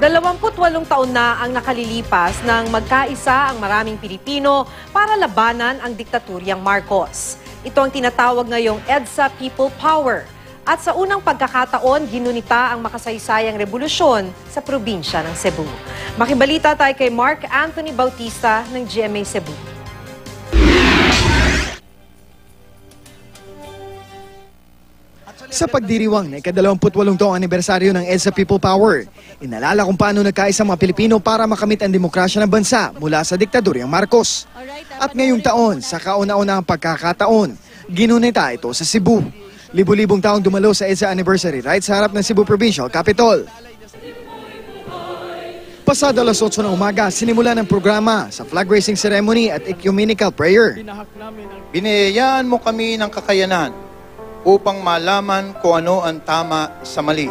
28 taon na ang nakalilipas nang magkaisa ang maraming Pilipino para labanan ang diktaturyang Marcos. Ito ang tinatawag ngayong EDSA People Power. At sa unang pagkakataon, ginunita ang makasaysayang revolusyon sa probinsya ng Cebu. Makibalita tayo kay Mark Anthony Bautista ng GMA Cebu. Sa pagdiriwang na ika-28 taong anibersaryo ng EDSA People Power, inalala kung paano nagkaisa mga Pilipino para makamit ang demokrasya ng bansa mula sa diktadoryang Marcos. At ngayong taon, sa kauna-unahang pagkakataon, ginunita ito sa Cebu. Libu-libong taong dumalo sa EDSA Anniversary right sa harap ng Cebu Provincial Capitol. Pasado alas 8 ng umaga, sinimula ng programa sa flag raising ceremony at ecumenical prayer. Biniyayaan mo kami ng kakayanan upang malaman kung ano ang tama sa mali.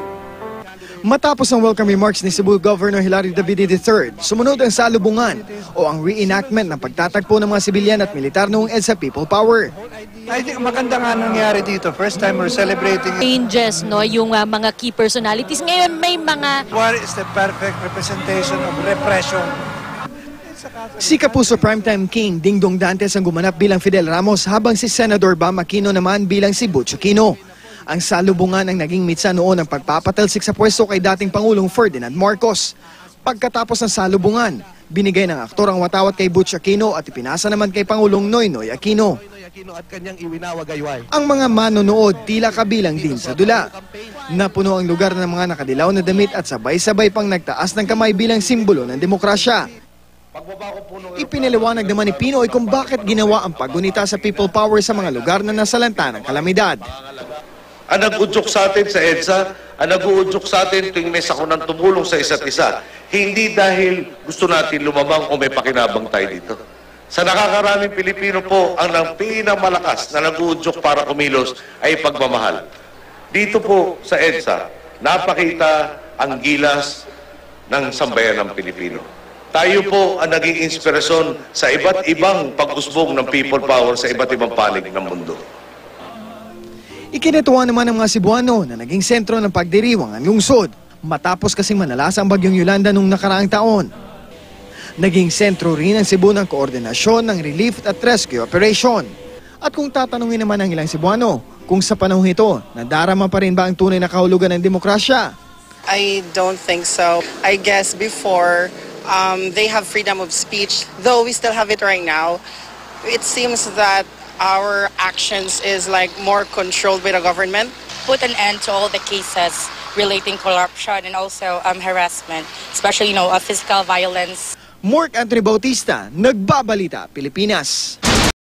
Matapos ang welcome remarks ni Cebu Governor Hilario David III, sumunod ang salubungan o ang reenactment ng pagtatagpo ng mga sibilyan at militar noong EDSA People Power. I think maganda nga nangyari dito. First time we're celebrating it. Changes, no? Yung mga key personalities. Ngayon may mga... What is the perfect representation of repression? Si Kapuso Primetime King Dingdong Dantes ang gumanap bilang Fidel Ramos habang si Senador Bam Aquino naman bilang si Butch Aquino. Ang salubungan ang naging mitsa noon ng pagpapatalsik sa pwesto kay dating Pangulong Ferdinand Marcos. Pagkatapos ng salubungan, binigay ng aktor ang watawat kay Butch Aquino at ipinasa naman kay Pangulong Noynoy Aquino. Ang mga manonood tila kabilang din sa dula. Napuno ang lugar ng mga nakadilaw na damit at sabay-sabay pang nagtaas ng kamay bilang simbolo ng demokrasya. Ipinaliwanag naman ni Pinoy kung bakit ginawa ang paggunita sa People Power sa mga lugar na nasalanta ng kalamidad. Ang nag-udyok sa atin sa EDSA, ang nag-uudyok sa atin tuwing may sakunang tumulong sa isa't isa, hindi dahil gusto natin lumabang o may pakinabang tayo dito. Sa nakakaraming Pilipino po, ang pinakamalakas na nag-uudyok para kumilos ay pagmamahal. Dito po sa EDSA, napakita ang gilas ng sambayan ng Pilipino. Tayo po ang naging inspirasyon sa iba't ibang pag-usbong ng people power sa iba't ibang panig ng mundo. Ikinatuwa naman ng mga Cebuano na naging sentro ng pagdiriwang ang lungsod matapos kasing manalas ang bagyong Yolanda noong nakaraang taon. Naging sentro rin ang Cebu ng koordinasyon ng relief at rescue operation. At kung tatanungin naman ng ilang Cebuano kung sa panahon ito, nadarama pa rin ba ang tunay na kahulugan ng demokrasya? I don't think so. I guess before, they have freedom of speech, though we still have it right now. It seems that our actions is like more controlled by the government. Put an end to all the cases relating corruption and also harassment, especially, physical violence. Mark Anthony Bautista, Nagbabalita, Pilipinas.